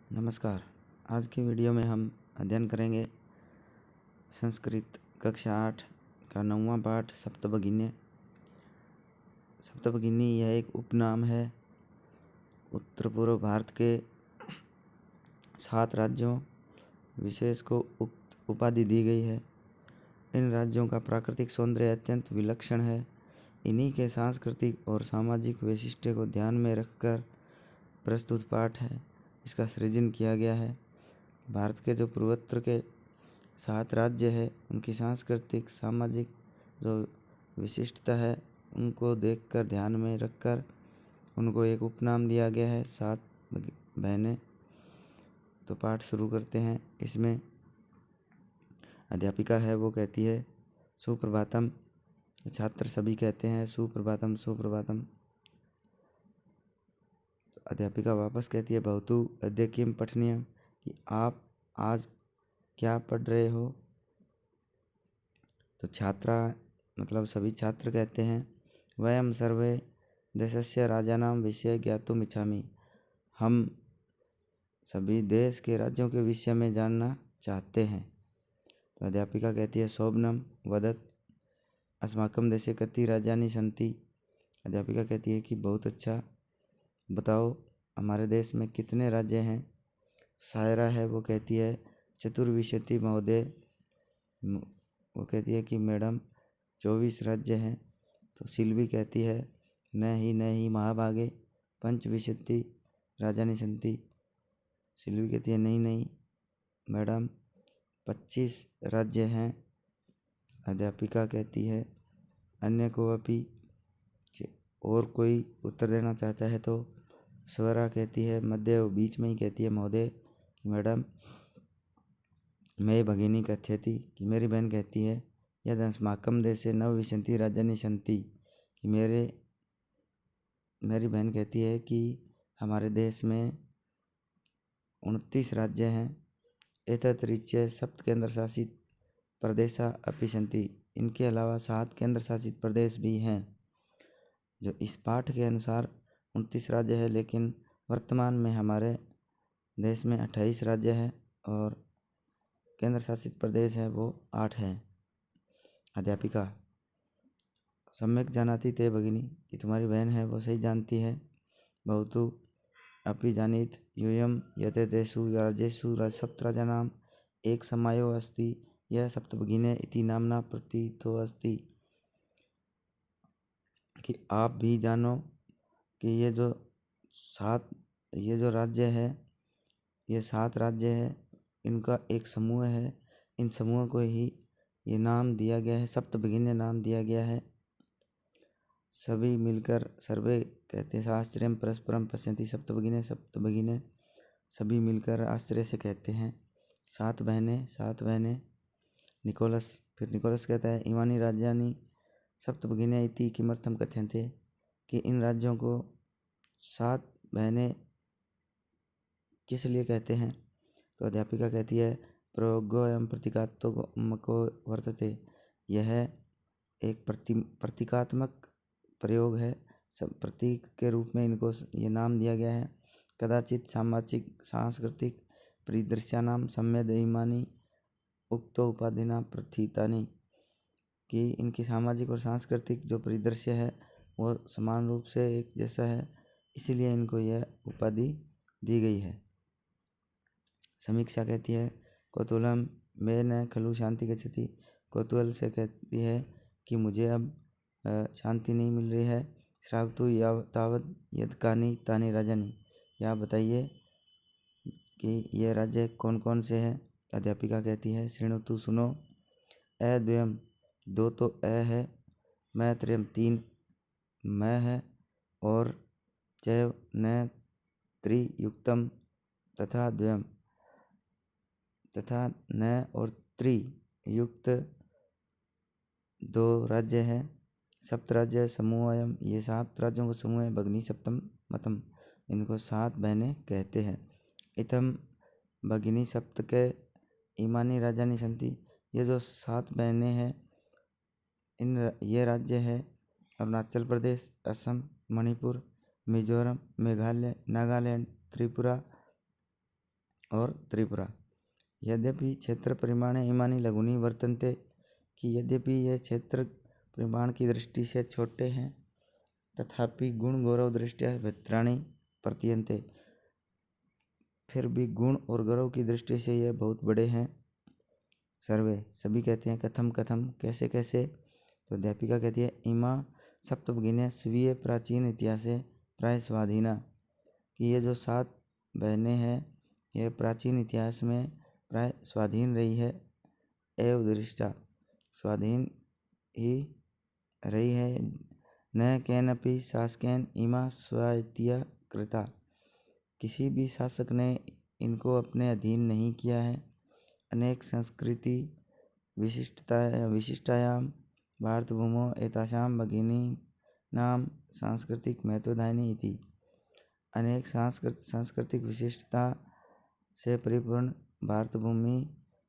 नमस्कार। आज की वीडियो में हम अध्ययन करेंगे संस्कृत कक्षा 8 का 9वां पाठ सप्तभगिनी। सप्तभगिनी यह एक उपनाम है। उत्तर पूर्व भारत के 7 राज्यों विशेष को उक्त उपाधि दी गई है। इन राज्यों का प्राकृतिक सौंदर्य अत्यंत विलक्षण है। इन्हीं के सांस्कृतिक और सामाजिक वैशिष्ट्य को ध्यान में रखकर प्रस्तुत पाठ है। इसका सृजन किया गया है। भारत के जो पूर्वोत्तर के 7 राज्य है उनकी सांस्कृतिक सामाजिक जो विशिष्टता है उनको देखकर ध्यान में रखकर उनको एक उपनाम दिया गया है 7 बहनें। तो पाठ शुरू करते हैं। इसमें अध्यापिका है वो कहती है सुप्रभातम। छात्र सभी कहते हैं सुप्रभातम सुप्रभातम। अध्यापिका वापस कहती है भवतु अद्य किम पठनीयम, कि आप आज क्या पढ़ रहे हो। तो छात्रा मतलब सभी छात्र कहते हैं वयम सर्वे देशस्य राजानां विषय ज्ञातुम इच्छामि, हम सभी देश के राज्यों के विषय में जानना चाहते हैं। तो अध्यापिका कहती है शोभनम वदत अस्माकं देशे कति राज्यानि सन्ति। अध्यापिका कहती है कि बहुत अच्छा, बताओ हमारे देश में कितने राज्य हैं। शायरा है वो कहती है चतुर्विंशति महोदय, वो कहती है कि मैडम 24 राज्य हैं। तो सिल्वी कहती है नहीं महाभागे पंचविंशति राज्यानि सन्ति। सिल्वी कहती है नहीं मैडम 25 राज्य हैं। अध्यापिका कहती है अन्य को अपि, और कोई उत्तर देना चाहता है। तो स्वरा कहती है मध्य बीच में ही कहती है महोदय कि मैडम मैं भगिनी कथ्यति, कि मेरी बहन कहती है यद अस्माकं देशे नवविंशति राज्यानि सन्ति, कि मेरी बहन कहती है कि हमारे देश में 29 राज्य हैं। एतदतिरिच्य सप्त केंद्र शासित प्रदेशा अपि सन्ति, इनके अलावा 7 केंद्र शासित प्रदेश भी हैं। जो इस पाठ के अनुसार 29 राज्य है, लेकिन वर्तमान में हमारे देश में 28 राज्य है और केंद्र शासित प्रदेश है वो 8 है। अध्यापिका सम्यक जानाति ते भगिनी, कि तुम्हारी बहन है वो सही जानती है। भवतु अपि जानीत यूयं यतेतेषु राज्येषु सप्तराजानां एक समायो अस्ति, यह सप्तभगिनी इति नाम्ना प्रतीतो अस्ति, कि आप भी जानो कि ये जो राज्य है ये 7 राज्य है, इनका एक समूह है। इन समूह को ही ये नाम दिया गया है, सप्तभगिनी नाम दिया गया है। सभी मिलकर सर्वे कहते हैं आश्चर्यम परस्परम पश्यन्ति सप्तभगिनी सभी मिलकर आश्चर्य से कहते हैं 7 बहनें। निकोलस कहता है इमानी राज्यानि सप्तभगिनी इति किमर्थम कथ्यन्ते, कि इन राज्यों को 7 बहनें किस लिए कहते हैं। तो अध्यापिका कहती है प्रयोगोऽयं प्रतीकात्मको वर्तते, यह एक प्रतीकात्मक प्रयोग है। सब प्रतीक के रूप में इनको ये नाम दिया गया है। कदाचित सामाजिक सांस्कृतिक परिदृश्यानां सम्यद इमानि उक्तो उपाधिना प्रथितानि, कि इनकी सामाजिक और सांस्कृतिक जो परिदृश्य है वो समान रूप से एक जैसा है, इसीलिए इनको यह उपाधि दी गई है। समीक्षा कहती है कौतूहलम में न खलु शांति गच्छति, कौतूहल से कहती है कि मुझे अब शांति नहीं मिल रही है। श्रावतु तावद यदकानि तानि राज्यानि, या बताइए कि ये राज्य कौन कौन से हैं। अध्यापिका कहती है शृणुतु सुनो, द्वयम 2 तो है, मैं त्रयम 3 मैं है, और चैव न त्रियुक्तम तथा द्वयम तथा न और त्रियुक्त 2 राज्य है। सप्त राज्य समूहयम, ये 7 राज्यों को समूह है। भगिनी सप्तम मतम, इनको 7 बहनें कहते हैं। इतम भगिनी सप्त के इमानी राज्यानि सन्ति, ये जो 7 बहनें हैं ये राज्य है अरुणाचल प्रदेश, असम, मणिपुर, मिजोरम, मेघालय, नागालैंड, त्रिपुरा, और त्रिपुरा। यद्यपि क्षेत्र परिमाणे इमानि लघुनि वर्तन्ते, कि यद्यपि ये क्षेत्र परिमाण की दृष्टि से छोटे हैं, तथापि गुण गौरव दृष्टिया भित्राणि प्रतीयन्ते, फिर भी गुण और गौरव की दृष्टि से ये बहुत बड़े हैं। सर्वे सभी कहते हैं कथम कथम, कैसे कैसे। तो अध्यापिका कहती है इमा सप्तभगिन्यः स्वीय प्राचीन इतिहासे प्राय स्वाधीना, कि ये जो 7 बहनें हैं यह प्राचीन इतिहास में प्राय स्वाधीन रही है। एव दृष्टा, स्वाधीन ही रही है। न केनपि शासकेन इमा स्वायत्तिया कृता, किसी भी शासक ने इनको अपने अधीन नहीं किया है। अनेक संस्कृति विशिष्टायां भारतभूमौ एतासां भगिनीनां सांस्कृतिक महत्वदायिनी इति। अनेक सांस्कृतिक विशिष्टता से परिपूर्ण भारत भूमि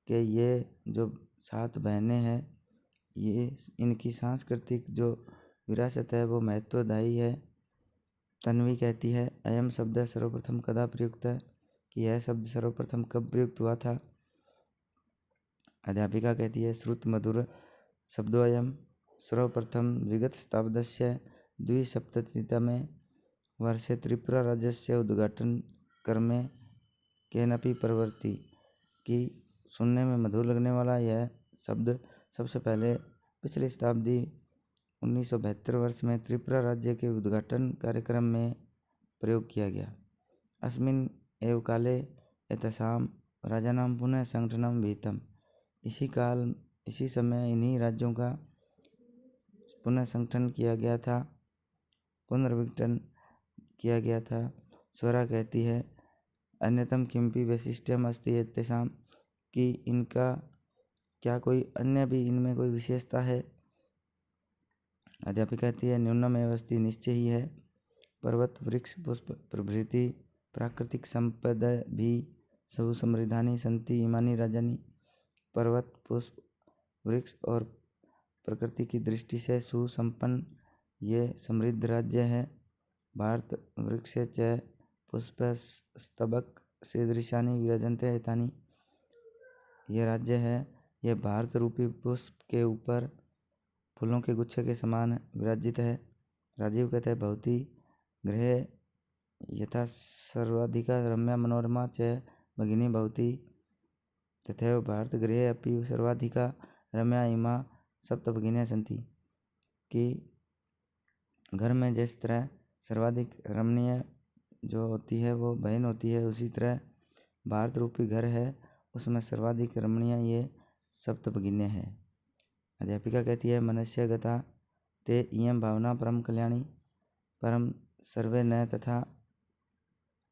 के ये जो 7 बहनें हैं, ये इनकी सांस्कृतिक जो विरासत है वो महत्वदायी है। तन्वी कहती है अयम शब्द सर्वप्रथम कदा प्रयुक्त है, कि यह शब्द सर्वप्रथम कब प्रयुक्त हुआ था। अध्यापिका कहती है श्रुत मधुर शब्दोऽयं सर्वप्रथम विगत शताब्दस्य द्विसप्ततितमे वर्षे त्रिपुरा राज्यस्य उद्घाटन क्रमे केनपि प्रवर्ति, कि सुनने में मधुर लगने वाला यह शब्द सबसे पहले पिछली शताब्दी 1972 वर्ष में त्रिपुरा राज्य के उद्घाटन कार्यक्रम में प्रयोग किया गया। अस्मिन् एव काले एतेषां राजानां पुनः संगठनं विहितम्, इसी समय इन्हीं राज्यों का पुनः संगठन किया गया था, पुनर्विघटन किया गया था। स्वरा कहती है अन्यतम किमपि वैशिष्ट्यम अस्ति एतेषां, कि इनका क्या कोई अन्य भी इनमें कोई विशेषता है। अध्यापिका कहती है न्यूनम एव अस्ति, निश्चय ही है। पर्वत वृक्ष पुष्प प्रभृति प्राकृतिक संपदा भी सुसमृद्धानि सन्ति इमानि राज्यानि। पर्वत पुष्प वृक्ष और प्रकृति की दृष्टि से सुसंपन्न ये समृद्ध राज्य है। भारत वृक्ष च पुष्प स्तबक सदृशानि विराजन्ते एतानि, ये राज्य है, यह भारत रूपी पुष्प के ऊपर फूलों के गुच्छे के समान विराजित है। राजीव कहते हैं भवती गृहे यथा सर्वाधिका रम्या मनोरमा च भगिनी भवती, तथैव भारत गृहे अपि सर्वाधिका रम्या इमा सप्तभगिन्यः सन्ति, कि घर में जिस तरह सर्वाधिक रमणीय जो होती है वो बहन होती है, उसी तरह भारत रूपी घर है, उसमें सर्वाधिक रमणीय ये सप्तभगिन्य है। अध्यापिका कहती है मनुष्य गता ते इयं भावना परम कल्याणी, परम सर्वे न तथा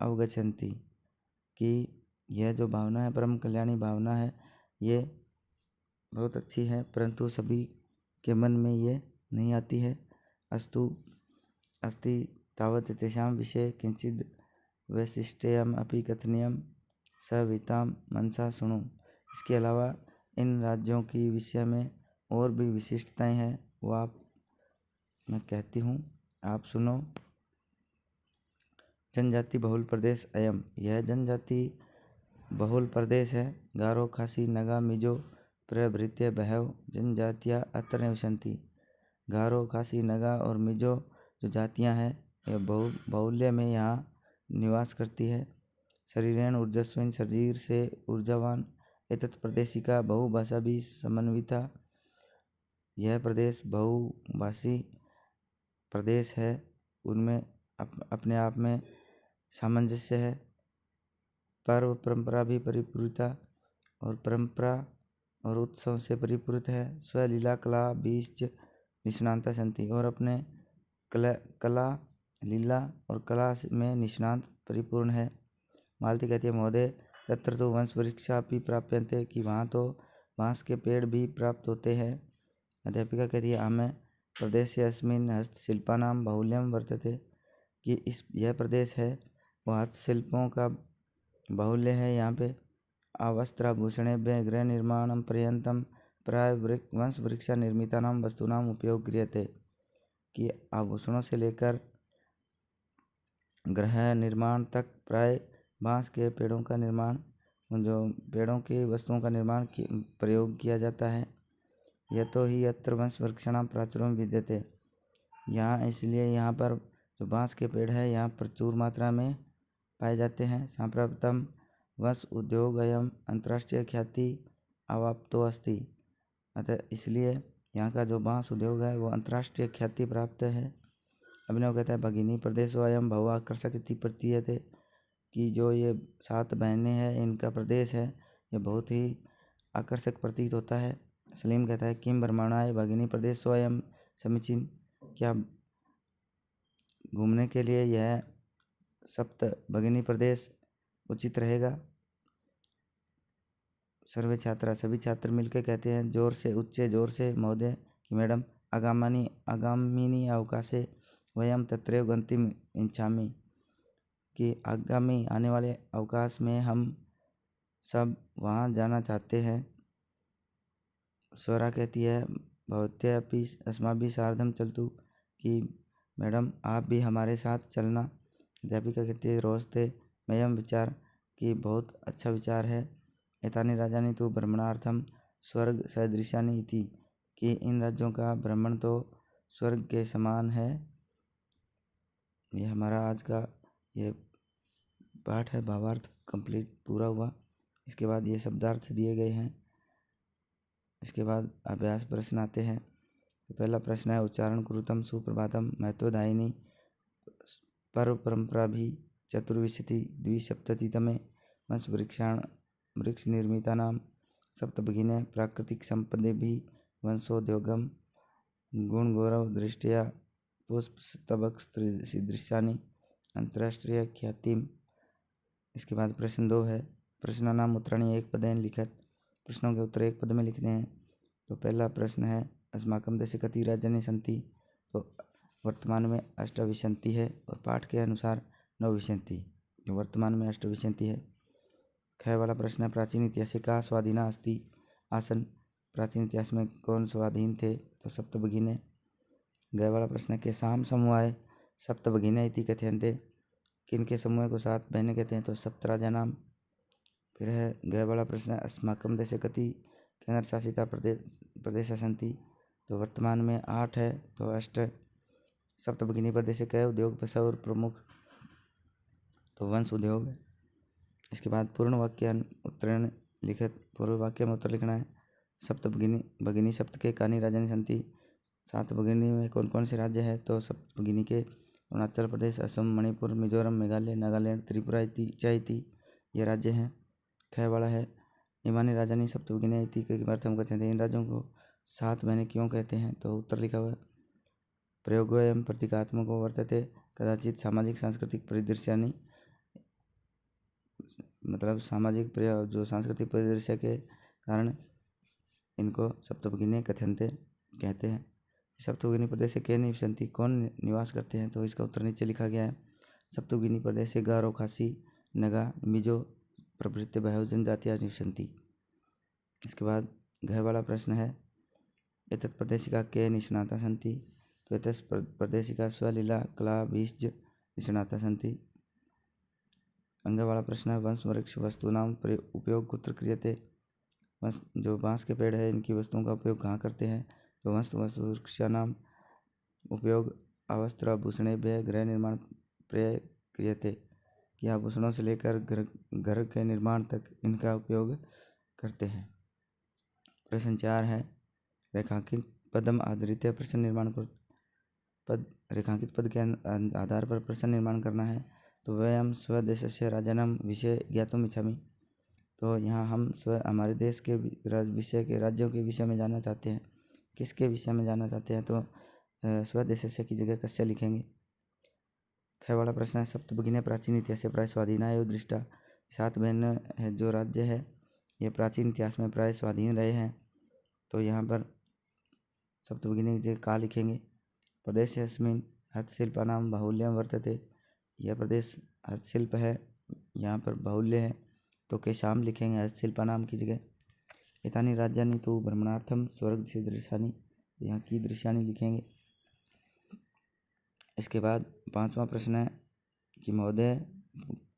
अवगच्छन्ति, कि यह जो भावना है परम कल्याणी भावना है, ये बहुत अच्छी है, परंतु सभी के मन में ये नहीं आती है। अस्तु अस्ति तावत् तेषां विषये किंचिद वैशिष्ट्यम अपि कथनीयम सवितां मनसा सुनो। इसके अलावा इन राज्यों की विषय में और भी विशिष्टताएं हैं, वो मैं कहती हूँ, आप सुनो। जनजाति बहुल प्रदेश अयम, यह जनजाति बहुल प्रदेश है। गारो खासी नगा मिजो प्रभृत्य बहव जनजातियाँ अत्र निवसन्ति। गारो खासी नगा और मिजो जो जातियाँ हैं यह बाहुल्य में यहाँ निवास करती है। शरीरेण ऊर्जस्विन, शरीर से ऊर्जावान। एतत् प्रदेशिका बहुभाषा भी समन्विता, यह प्रदेश बहुभाषी प्रदेश है, उनमें अपने आप में सामंजस्य है। पर्व परंपरा भी परिपूरिता, और परंपरा और उत्सव से परिपूरित है। स्वलीला कला बीज निष्णांता सन्ति, और अपने कला लीला और कला में निष्णांत परिपूर्ण है। मालती कहती है महोदय तत्र तो वंश वृक्षापि प्राप्यन्ते, कि वहाँ तो बाँस के पेड़ भी प्राप्त होते हैं। अध्यापिका कहती है आमें प्रदेश अस्मिन् हस्तशिल्पानां बाहुल्यं वर्तते, कि यह प्रदेश है वो हस्तशिल्पों का बाहुल्य है यहाँ पे। आवस्त्राभूषणेभ्यः गृह निर्माणं पर्यन्तं प्राय वंश वृक्षा निर्मितानां वस्तूनां उपयोग क्रियते, कि आभूषणों से लेकर गृह निर्माण तक प्राय बाँस के पेड़ों का निर्माण जो पेड़ों की वस्तुओं का निर्माण प्रयोग किया जाता है। यतो ही यत्र वंश वृक्षाणां प्राचुर्यं विद्यते, यहाँ इसलिए यहाँ पर जो बाँस के पेड़ है यहाँ प्रचुर मात्रा में पाए जाते हैं। सांप्रतम वंश उद्योग अयम अंतर्राष्ट्रीय ख्याति अवाप्तो अस्ति, अतः इसलिए यहाँ का जो बाँस उद्योग है वो अंतर्राष्ट्रीय ख्याति प्राप्त है। अभिनव कहता है भगिनी प्रदेशो अयम बहु आकर्षक इति प्रतीयते, कि जो ये 7 बहनें हैं इनका प्रदेश है ये बहुत ही आकर्षक प्रतीत होता है। सलीम कहता है किम भ्रमणाय भगिनी प्रदेशो अयम समीचीन, क्या घूमने के लिए यह सप्त भगिनी प्रदेश उचित रहेगा। सर्वे छात्रा सभी छात्र मिलकर कहते हैं जोर से उच्च जोर से महोदय कि मैडम आगामिनी अवकाशे वयम तत्रैव गंतुम इच्छामि, कि आगामी आने वाले अवकाश में हम सब वहाँ जाना चाहते हैं। स्वरा कहती है भवत्यपि अस्माभिः सार्धं चलतु, कि मैडम आप भी हमारे साथ चलना। अध्यापिका कहती है रोस्ते मयम विचार, कि बहुत अच्छा विचार है। एतानि राजानि तो भ्रमणार्थम स्वर्ग सदृशानि इति, कि इन राज्यों का भ्रमण तो स्वर्ग के समान है। ये हमारा आज का ये पाठ है, भावार्थ कंप्लीट पूरा हुआ। इसके बाद ये शब्दार्थ दिए गए हैं। इसके बाद अभ्यास प्रश्न आते हैं। तो पहला प्रश्न है उच्चारण कुरुतम सुप्रभातम महत्वदायिनी पर्व परंपरा भी चतुर्विंशति द्विसप्ततितमे वंश वृक्ष निर्मितानां सप्तभगिन्या प्राकृतिक संपदेभिः वंशोद्योगम गुण गौरव दृष्टया पुष्पस्तबक सदृशानि अंतर्राष्ट्रीय ख्यातिम। इसके बाद प्रश्न 2 है प्रश्नानाम उत्तराणि एक पदेन लिखत, प्रश्नों के उत्तर एक पद में लिखने हैं। तो पहला प्रश्न है अस्माकं देशे कति राज्यानि सन्ति, तो वर्तमान में 8 विंशति है और पाठ के अनुसार 9 विंशति, जो वर्तमान में 8 विंशति है। ख वाला प्रश्न है प्राचीन इतिहास का स्वाधीना अस्ति आसन, प्राचीन इतिहास में कौन स्वाधीन थे, तो सप्तभगिने। ग वाला प्रश्न है केषां समूहाय सप्तभगिन्या इति कथ्यन्ते, किनके समूह को 7 बहनें कहते हैं, तो सप्तराजानाम। फिर है ग वाला प्रश्न है अस्माकं देशे कति केंद्र शासिता प्रदेश सन्ति, तो वर्तमान में 8 है, तो 8 सप्तभगिनी प्रदेश के उद्योग और प्रमुख, तो वंश उद्योग। इसके बाद पूर्ण वाक्य उत्तरण लिखित, पूर्व वाक्य में उत्तर लिखना है। भगिनी सप्त के कानि राजानि सन्ति, 7 भगिनी में कौन कौन से राज्य है, तो सप्तभगिनी के अरुणाचल प्रदेश, असम, मणिपुर, मिजोरम, मेघालय, नागालैंड, त्रिपुरा इति ये राज्य हैं। ख वाला है इमानी राजानी सप्तभगिन्या इति किमर्थं कथ्यन्ते, इन राज्यों को 7 बहनें क्यों कहते हैं, तो उत्तर लिखा हुआ है प्रयोगोऽयं प्रतीकात्मको वर्तते कदाचित सामाजिक सांस्कृतिक परिदृश्यानि, मतलब सामाजिक जो सांस्कृतिक परिदृश्य के कारण इनको सप्तभगिनी कथ्यन्ते कहते हैं। सप्तभगिनी प्रदेश से के निवसन्ति, कौन निवास करते हैं, तो इसका उत्तर नीचे लिखा गया है सप्तभगिनी प्रदेश से गारो, खासी, नगा, मिजो प्रभृति बहव जनजातियाँ निवसन्ति। इसके बाद घ वाला प्रश्न है एतत् प्रदेशिका के निष्णाता सन्ति, तो एतत् प्रदेशिका स्वलीला कला बीज निष्णाता सन्ति। अंग वाला प्रश्न है वंश वृक्ष वस्तुनाम उपयोग कुत्र क्रियते, वंश जो बाँस के पेड़ है इनकी वस्तुओं का उपयोग कहाँ करते हैं, तो वंश वृक्षानाम उपयोग अवस्त्र आभूषणेभ्यः गृह निर्माण प्रय क्रियते, कि आभूषणों से लेकर घर के निर्माण तक इनका उपयोग करते हैं। प्रश्न 4 है रेखांकित पदम आधारित प्रश्न निर्माण कर रेखांकित पद के आधार पर प्रश्न निर्माण करना है। तो वयम स्वदेशस्य राजानां विषय ज्ञातुम् इच्छामि, तो यहाँ हम हमारे देश के विषय के राज्यों के विषय में जानना चाहते हैं। किसके विषय में जानना चाहते हैं, तो स्वदेशस्य की जगह कस्य लिखेंगे। ख वाला प्रश्न है सप्तभगिन्या प्राचीन इतिहास प्राय स्वाधीना एवं दृष्टा, 7 बहन है जो राज्य है ये प्राचीन इतिहास में प्राय स्वाधीन रहे हैं, तो यहाँ पर सप्तभगिनी की जगह का लिखेंगे। प्रदेश अस्मिन् हस्तशिल्पानां बाहुल्यं वर्तते, यह प्रदेश हस्तशिल्प है यहाँ पर बाहुल्य है, तो केषां लिखेंगे हस्तशिल्पानां की जगह। एतानि राज्यानि तु भ्रमणार्थं स्वर्ग सदृशानि, यहाँ की दृश्यानि लिखेंगे। इसके बाद 5वां प्रश्न है कि महोदय,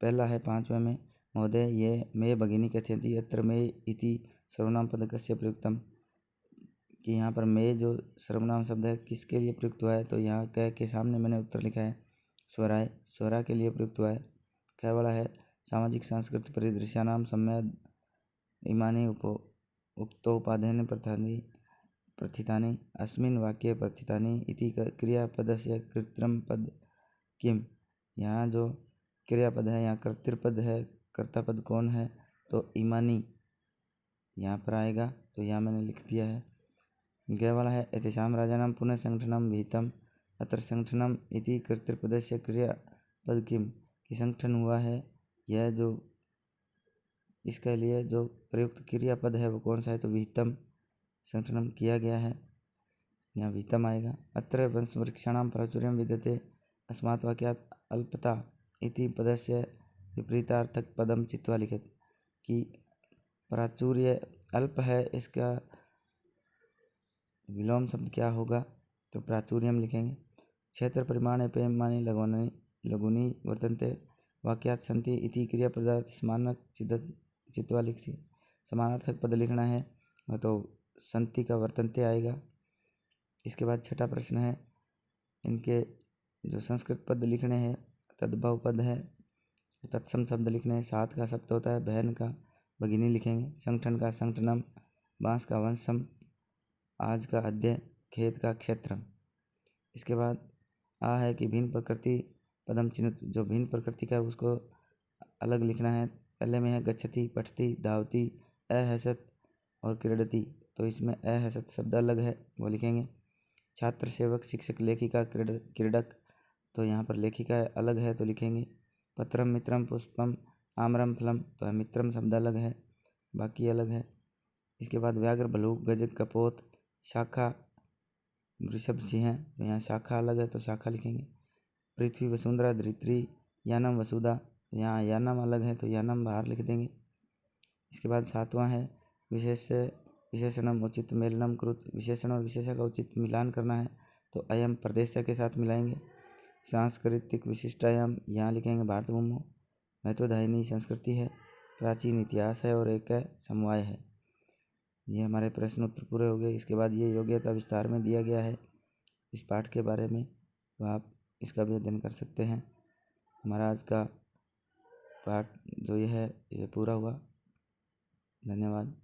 पहला है 5वें में महोदय ये मे भगिनी कथयति अत्र मे इति सर्वनाम पद कस्य प्रयुक्तम, कि यहाँ पर मे जो सर्वनाम शब्द है किसके लिए प्रयुक्त हुआ है, तो यहाँ क के सामने मैंने उत्तर लिखा है स्वराय, स्वरा के लिए प्रयुक्त हुआ है। क्या वाला है, सामाजिक सांस्कृतिक परिदृश्यानाम सम्यद इमानि उक्तोपादेन प्रथितानि अस्मिन् वाक्ये प्रथितानि इति क्रियापदस्य कृत्रिम पद किम। यहाँ जो क्रियापद है, यहाँ कर्तृपद है, कर्तापद कौन है, तो इमानी यहाँ पर आएगा, तो यहाँ मैंने लिख दिया है। गय वाला है एतेषां राजानां पुनः संगठनम विहितम अत्र संगठनम इति कर्तृपदस्य क्रियापद किम, कि संगठन हुआ है, यह जो इसके लिए जो प्रयुक्त क्रियापद है वो कौन सा है, तो विहितम, संगठनम किया गया है, यहाँ विहितम आएगा। अत्र वंशवृक्षाणां प्राचुर्यं विद्यते अस्मात् वाक्यात् अल्पता इति पदस्य विपरीतार्थक पदम चित्वा लिखित, कि प्राचुर्य अल्प है, इसका विलोम शब्द क्या होगा, तो प्राचुर्यम लिखेंगे। क्षेत्र परिमाणे पेयमानि लघुनी वर्तन्ते वाक्यात् सन्ति इति क्रियापदार्थ समानक चित्वा लिखिए। समानार्थक पद लिखना है तो संति का वर्तन्ते आएगा। इसके बाद छठा प्रश्न है, इनके जो संस्कृत पद लिखने हैं, तद्भव पद है, तत्सम शब्द लिखने हैं। साथ का शब्द होता है, बहन का भगिनी लिखेंगे। संगठन का संगठनम, बांस का वंशम, आज का अध्यय, खेत का क्षेत्रम। इसके बाद आ है कि भिन्न प्रकृति पदम चिन्हित, जो भिन्न प्रकृति का है उसको अलग लिखना है। पहले में है गच्छति, पठति, धावति, अहसत और क्रीडति, तो इसमें अहसत शब्द अलग है, वो लिखेंगे। छात्र, सेवक, शिक्षक, लेखिका, क्रीडक, तो यहाँ पर लेखिका अलग है तो लिखेंगे। पत्रम, मित्रम, पुष्पम, आम्रम, फलम, तो मित्रम शब्द अलग है, बाकी अलग है। इसके बाद व्याघ्र, भलूक, गज, कपोत, शाखा, वृषभ, सिंह, तो यहाँ शाखा अलग है तो शाखा लिखेंगे। पृथ्वी, वसुंधरा, धरित्री, यानम, वसुधा, यहाँ यानम अलग है तो यानम बाहर लिख देंगे। इसके बाद सातवां है विशेषणम उचित मेलनम कृत, विशेषण और विशेषण का उचित मिलान करना है तो अयम प्रदेश के साथ मिलाएंगे। सांस्कृतिक विशिष्टायाम, यहाँ लिखेंगे भारतभूमो, महत्वदायिनी संस्कृति है, प्राचीन इतिहास है और एक समवाय है। ये हमारे प्रश्न उत्तर पूरे हो गए। इसके बाद ये योग्यता विस्तार में दिया गया है इस पाठ के बारे में, तो आप इसका भी अध्ययन कर सकते हैं। हमारा आज का पाठ जो ये है ये पूरा हुआ। धन्यवाद।